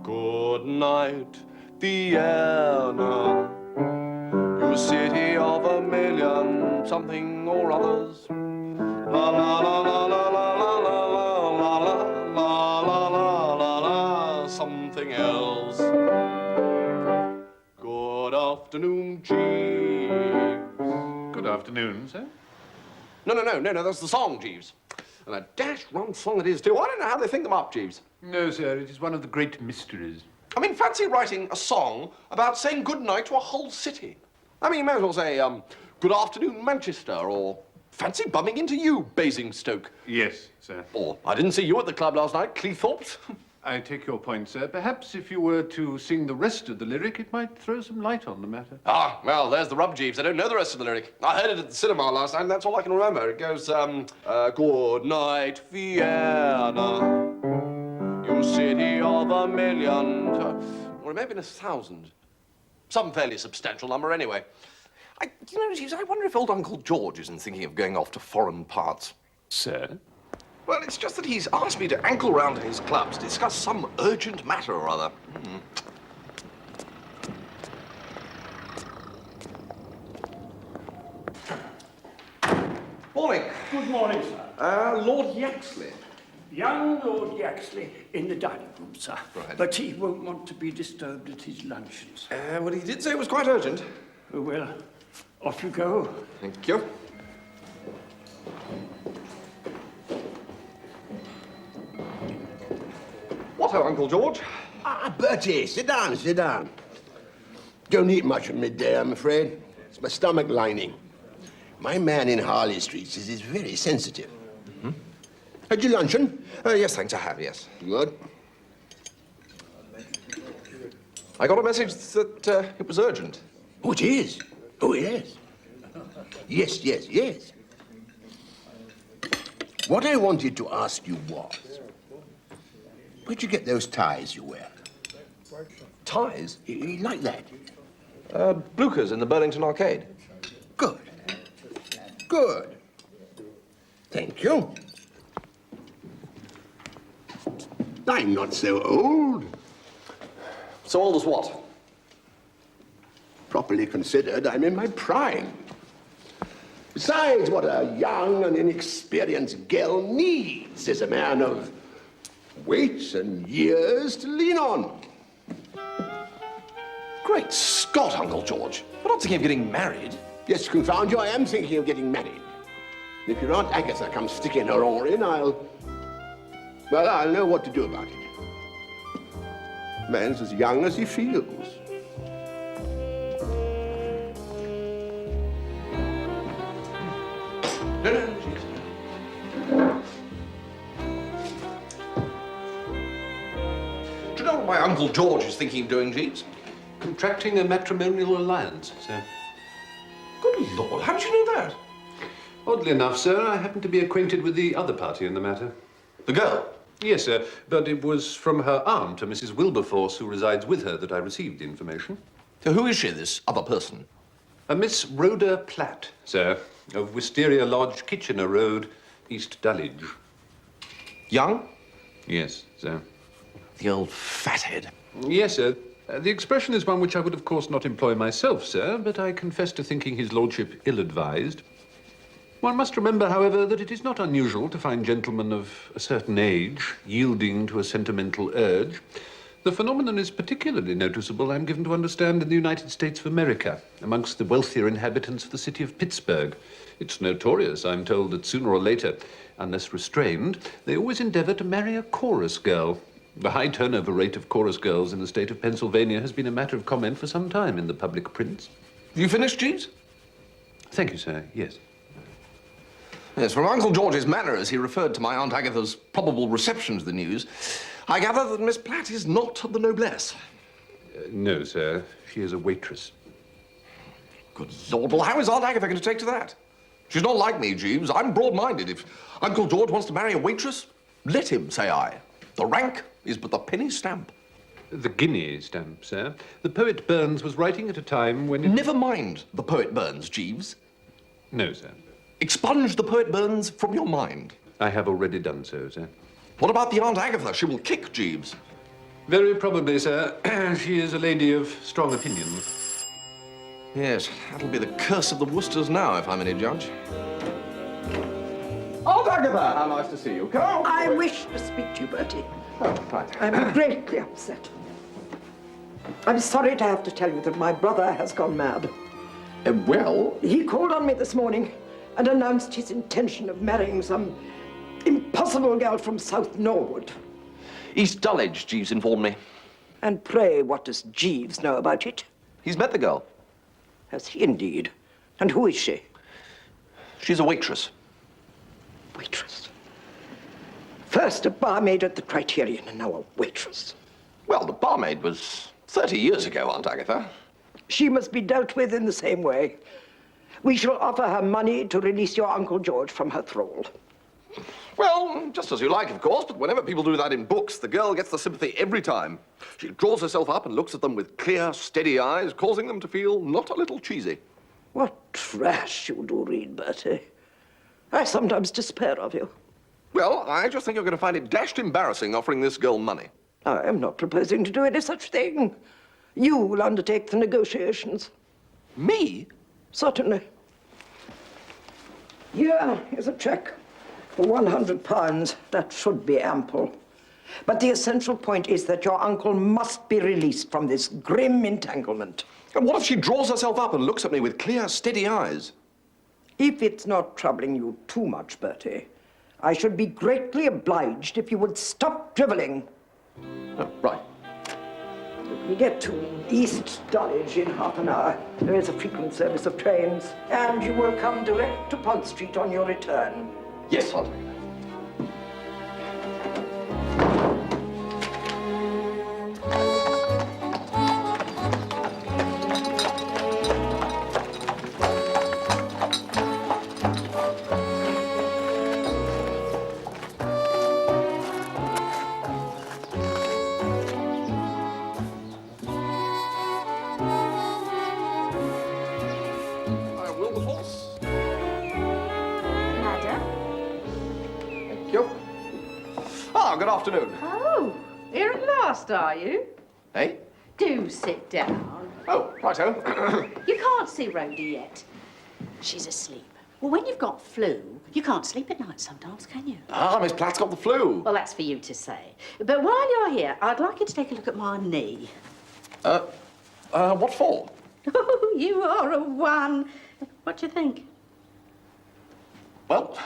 Good night, Vienna, you city of a million something or others. La la la la la la la la la la la la la la la something else. Good afternoon, Jeeves. Good afternoon, sir. No, that's the song, Jeeves. And a dash rum song it is, too. I don't know how they think them up, Jeeves. No, sir, it is one of the great mysteries. I mean, fancy writing a song about saying goodnight to a whole city. I mean, you may as well say, good afternoon, Manchester, or fancy bumming into you, Basingstoke. Yes, sir. Or, I didn't see you at the club last night, Cleethorpes. I take your point, sir. Perhaps if you were to sing the rest of the lyric, it might throw some light on the matter. Ah, well, there's the rub, Jeeves. I don't know the rest of the lyric. I heard it at the cinema last night, and that's all I can remember. It goes, good night, Vienna, you city of a million... Or it may have been 1,000. Some fairly substantial number, anyway. You know, Jeeves, I wonder if old Uncle George isn't thinking of going off to foreign parts. Sir? Well, it's just that he's asked me to ankle round to his club to discuss some urgent matter or other. Morning. Good morning, sir. Lord Yaxley. Young Lord Yaxley in the dining room, sir. Right. But he won't want to be disturbed at his luncheons. Well, he did say it was quite urgent. Well, off you go. Thank you. What ho, Uncle George? Bertie, sit down, sit down. Don't eat much at midday, I'm afraid. It's my stomach lining. My man in Harley Street says it's very sensitive. Had you luncheon? Yes, thanks, I have, yes. Good. I got a message that it was urgent. Oh, it is? Oh, yes. Yes. What I wanted to ask you was, where'd you get those ties you wear? Ties? Like that? Bluchers in the Burlington Arcade. Good. Good. Thank you. I'm not so old. So old as what? Properly considered, I'm in my prime. Besides, what a young and inexperienced girl needs is a man of weight and years to lean on. Great Scott, Uncle George. You're not thinking of getting married. Yes, confound you, I am thinking of getting married. And if your Aunt Agatha comes sticking her oar in, I'll know what to do about it. Man's as young as he feels. No, Jeeves. Do you know what my Uncle George is thinking of doing, Jeeves? Contracting a matrimonial alliance, sir. Good Lord, how did you know that? Oddly enough, sir, I happen to be acquainted with the other party in the matter. The girl? Yes, sir, but it was from her aunt, a Mrs. Wilberforce, who resides with her, that I received the information. So who is she, this other person? A Miss Rhoda Platt, sir, of Wisteria Lodge, Kitchener Road, East Dulwich. Young? Yes, sir. The old fathead. Yes, sir. The expression is one which I would, of course, not employ myself, sir, but I confess to thinking his lordship ill-advised. One must remember, however, that it is not unusual to find gentlemen of a certain age yielding to a sentimental urge. The phenomenon is particularly noticeable, I'm given to understand, in the United States of America, amongst the wealthier inhabitants of the city of Pittsburgh. It's notorious, I'm told, that sooner or later, unless restrained, they always endeavor to marry a chorus girl. The high turnover rate of chorus girls in the state of Pennsylvania has been a matter of comment for some time in the public prints. You finished, Jeeves? Thank you, sir. Yes. Yes, from Uncle George's manner as he referred to my Aunt Agatha's probable reception to the news, I gather that Miss Platt is not of the noblesse. No, sir. She is a waitress. Good Lord, well, how is Aunt Agatha going to take to that? She's not like me, Jeeves. I'm broad-minded. If Uncle George wants to marry a waitress, let him, say I. The rank is but the penny stamp. The guinea stamp, sir. The poet Burns was writing at a time when... Never mind the poet Burns, Jeeves. No, sir. Expunge the poet Burns from your mind. I have already done so, sir. What about the Aunt Agatha? She will kick Jeeves. Very probably, sir. She is a lady of strong opinions. Yes, that'll be the curse of the Woosters now, if I'm any judge. Aunt Agatha, how nice to see you. Come. I wish to speak to you, Bertie. Oh, right. I'm greatly upset. I'm sorry to have to tell you that my brother has gone mad. Well, He called on me this morning and announced his intention of marrying some impossible girl from South Norwood. East Dulwich, Jeeves informed me. And pray, what does Jeeves know about it? He's met the girl. Has he indeed? And who is she? She's a waitress. Waitress. First a barmaid at the Criterion and now a waitress. Well, the barmaid was 30 years ago, Aunt Agatha. She must be dealt with in the same way. We shall offer her money to release your Uncle George from her thrall. Well, just as you like, of course, but whenever people do that in books, the girl gets the sympathy every time. She draws herself up and looks at them with clear, steady eyes, causing them to feel not a little cheesy. What trash you do read, Bertie. I sometimes despair of you. Well, I just think you're going to find it dashed embarrassing offering this girl money. I am not proposing to do any such thing. You will undertake the negotiations. Me? Certainly. Here is a cheque for £100. That should be ample. But the essential point is that your uncle must be released from this grim entanglement. And what if she draws herself up and looks at me with clear, steady eyes? If it's not troubling you too much, Bertie, I should be greatly obliged if you would stop drivelling. Oh, right. We get to East Dulwich in half an hour. There is a frequent service of trains, and you will come direct to Pont Street on your return. Yes, Aunt Agatha. Wilberforce. Madam? Thank you. Ah, good afternoon. Oh, here at last, are you? Eh? Do sit down. Oh, righto. You can't see Rhodey yet. She's asleep. Well, when you've got flu, you can't sleep at night sometimes, can you? Ah, Miss Platt's got the flu. Well, that's for you to say. But while you're here, I'd like you to take a look at my knee. What for? Oh, you are a one. What do you think? Well,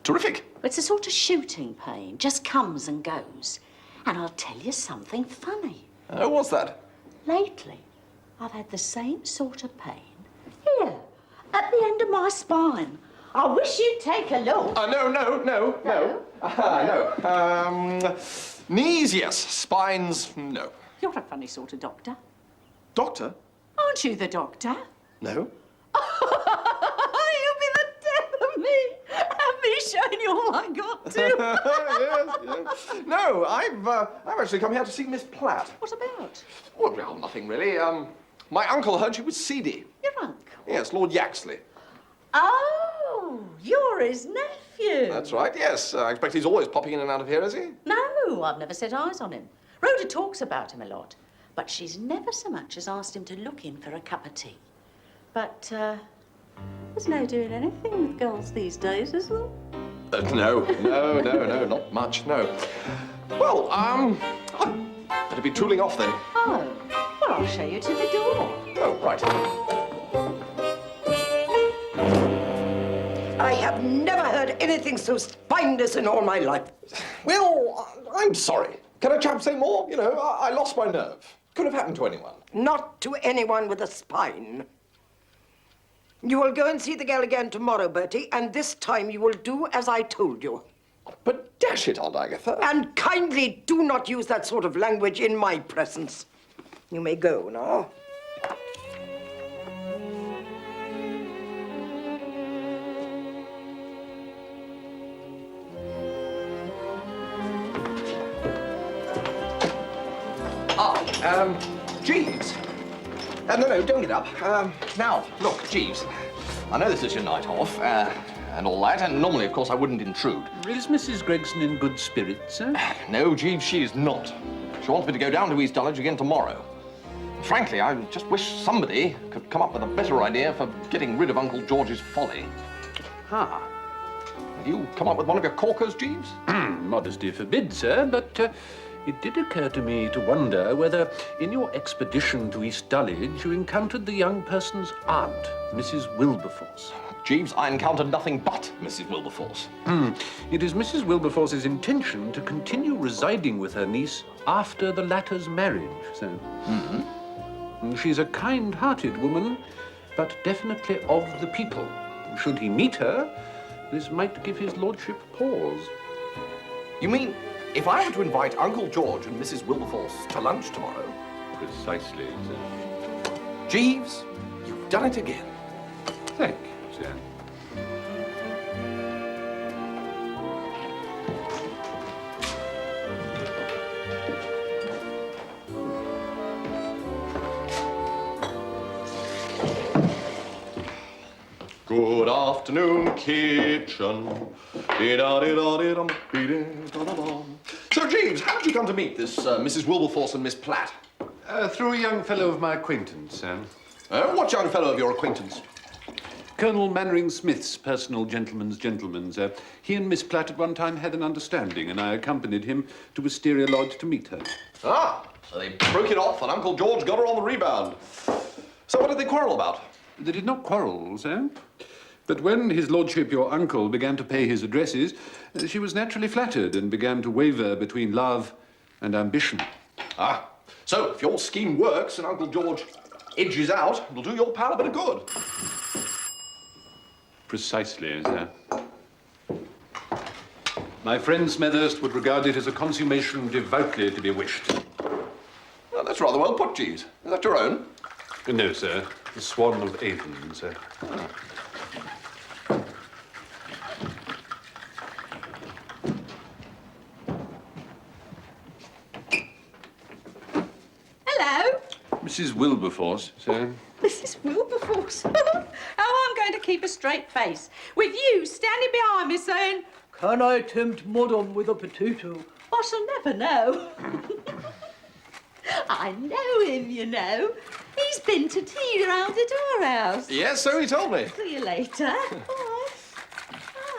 terrific. It's a sort of shooting pain, just comes and goes. And I'll tell you something funny. What's that? Lately, I've had the same sort of pain here, at the end of my spine. I wish you'd take a look. No. No. Knees, yes. Spines, no. You're a funny sort of doctor. Doctor? Aren't you the doctor? No. You'll be the death of me. Have me showing you all I got to. yes. No, I've actually come here to see Miss Platt. What about? Well, nothing really. My uncle heard she was seedy. Your uncle? Yes, Lord Yaxley. Oh, you're his nephew. That's right, yes. I expect he's always popping in and out of here, is he? No, I've never set eyes on him. Rhoda talks about him a lot, but she's never so much as asked him to look in for a cup of tea. But, there's no doing anything with girls these days, is there? No, not much, no. Well, I'd better be tooling off then. Oh, well, I'll show you to the door. Oh, right. I have never heard anything so spineless in all my life. Well, I'm sorry. Can a chap say more? You know, I lost my nerve. Could have happened to anyone. Not to anyone with a spine. You will go and see the girl again tomorrow, Bertie, and this time you will do as I told you. But dash it, Aunt Agatha. And kindly do not use that sort of language in my presence. You may go now. Jeeves. No, don't get up. Now, look, Jeeves, I know this is your night off, and all that, and normally, of course, I wouldn't intrude. Is Mrs. Gregson in good spirits, sir? No, Jeeves, she is not. She wants me to go down to East Dulwich again tomorrow. Frankly, I just wish somebody could come up with a better idea for getting rid of Uncle George's folly. Ah. Have you come up with one of your corkers, Jeeves? Modesty forbids, sir, but it did occur to me to wonder whether, in your expedition to East Dulwich, you encountered the young person's aunt, Mrs. Wilberforce. Jeeves, I encountered nothing but Mrs. Wilberforce. It is Mrs. Wilberforce's intention to continue residing with her niece after the latter's marriage, sir. She's a kind-hearted woman, but definitely of the people. Should he meet her, this might give his lordship pause. You mean, if I were to invite Uncle George and Mrs. Wilberforce to lunch tomorrow? Precisely, sir. Jeeves, you've done it again. Thank you, sir. Good afternoon, kitchen. So, Jeeves, how did you come to meet this Mrs. Wilberforce and Miss Platt? Through a young fellow of my acquaintance, sir. What young fellow of your acquaintance? Colonel Mannering Smith's personal gentleman's gentleman, sir. He and Miss Platt at one time had an understanding, and I accompanied him to Wisteria Lodge to meet her. Ah, so they broke it off and Uncle George got her on the rebound. So what did they quarrel about? They did not quarrel, sir. But when his lordship, your uncle, began to pay his addresses, she was naturally flattered and began to waver between love and ambition. Ah, so if your scheme works and Uncle George edges out, it'll do your pal a bit of good. Precisely, sir. My friend Smethurst would regard it as a consummation devoutly to be wished. Well, that's rather well put, Jeeves. Is that your own? No, sir. The Swan of Avon, sir. Hello, Mrs. Wilberforce, sir. Mrs. Wilberforce. How I'm going to keep a straight face with you standing behind me saying, "Can I tempt Madame with a potato?" I shall never know. I know him, you know. He's been to tea round at our house. Yes, so he told me. See you later. Bye.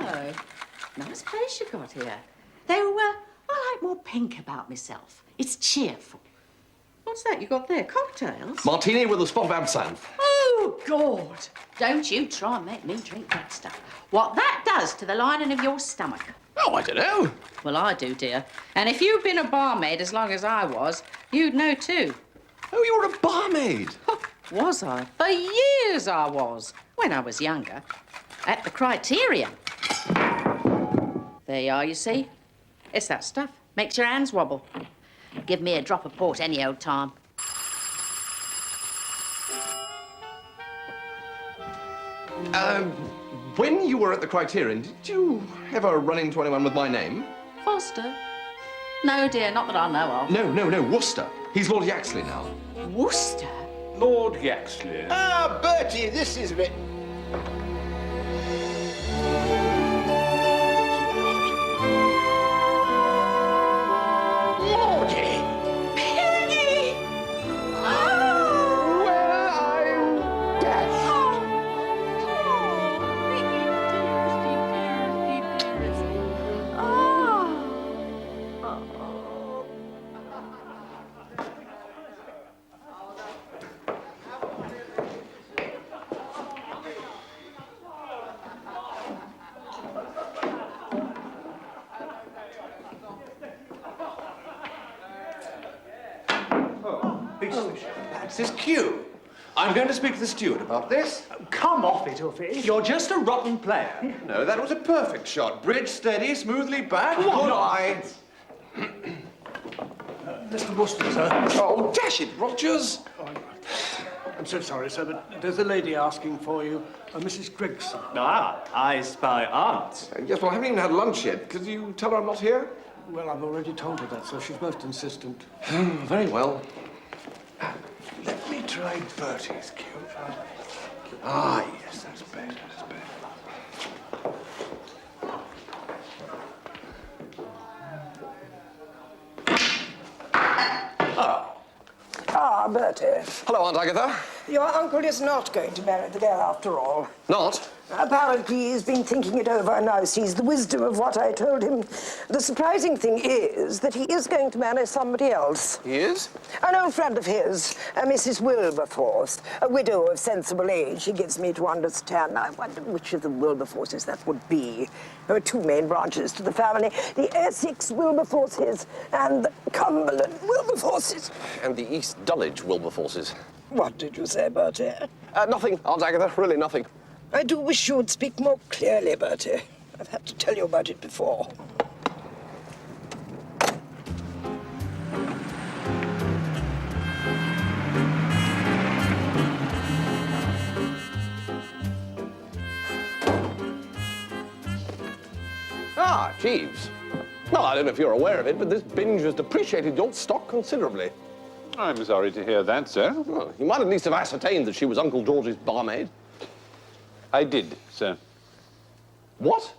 Oh, nice place you got here. Though I like more pink about myself. It's cheerful. What's that you got there? Cocktails? Martini with a spot of absinthe. Oh, God. Don't you try and make me drink that stuff. What that does to the lining of your stomach. Oh, I don't know. Well, I do, dear. And if you'd been a barmaid as long as I was, you'd know too. Oh, you were a barmaid. Was I? For years I was. When I was younger. At the Criterion. There you are, you see. It's that stuff. Makes your hands wobble. Give me a drop of port any old time. When you were at the Criterion, did you ever run into anyone with my name? Foster? No, dear, not that I know of. No, Worcester. He's Lord Yaxley now. Worcester? Lord Yaxley. Ah, Bertie, this is it. Lordy! Peggy! Oh! Well, I'm dashed. That's his cue. I'm going to speak to the steward about this. Come off it, Uffy. You're just a rotten player. No, that was a perfect shot. Bridge steady, smoothly back. What Good eye. Mr. Wooster, sir. Oh, dash it, Rogers. I'm so sorry, sir, but there's a lady asking for you, Mrs. Gregson. Ah, I spy aunt. Yes, well, I haven't even had lunch yet. Could you tell her I'm not here? Well, I've already told her that, so she's most insistent. Very well. Let me try Bertie's cue. Ah, yes, that's better, that's better. Bertie. Hello, Aunt Agatha. Your uncle is not going to marry the girl after all. Not? Apparently, he's been thinking it over and now sees the wisdom of what I told him. The surprising thing is that he is going to marry somebody else. He is? An old friend of his, Mrs. Wilberforce, a widow of sensible age, he gives me to understand. I wonder which of the Wilberforces that would be. There are two main branches to the family, the Essex Wilberforces and the Cumberland Wilberforces. And the East Dulwich Wilberforces. What did you say, Bertie? Nothing, Aunt Agatha, really nothing. I do wish you would speak more clearly, Bertie. I've had to tell you about it before. Ah, Jeeves. Well, I don't know if you're aware of it, but this binge has depreciated your stock considerably. I'm sorry to hear that, sir. Well, you might at least have ascertained that she was Uncle George's barmaid. I did, sir. What?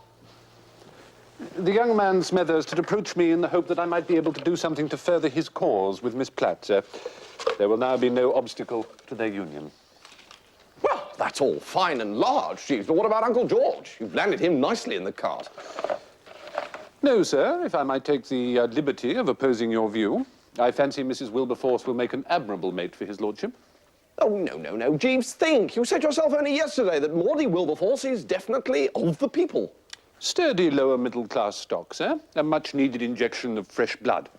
The young man Smethurst had approached me in the hope that I might be able to do something to further his cause with Miss Platt, sir. There will now be no obstacle to their union. Well, that's all fine and large, Jeeves, but what about Uncle George? You've landed him nicely in the cart. No, sir, if I might take the liberty of opposing your view. I fancy Mrs. Wilberforce will make an admirable mate for his lordship. Oh, no, Jeeves, think. You said yourself only yesterday that Maudie Wilberforce is definitely of the people. Sturdy lower middle class stock, sir. A much needed injection of fresh blood.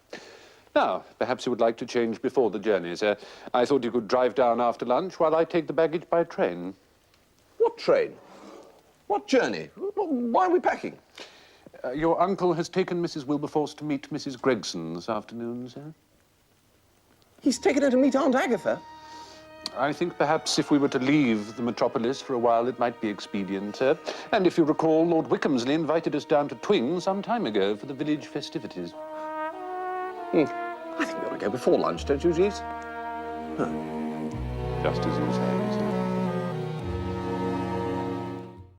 Now, perhaps you would like to change before the journey, sir. I thought you could drive down after lunch while I take the baggage by train. What train? What journey? Why are we packing? Your uncle has taken Mrs. Wilberforce to meet Mrs. Gregson this afternoon, sir. He's taken her to meet Aunt Agatha. I think perhaps if we were to leave the metropolis for a while, it might be expedient, sir. And if you recall, Lord Wickhamsley invited us down to Twing some time ago for the village festivities. I think we ought to go before lunch, don't you, Jeeves? Just as you say, sir.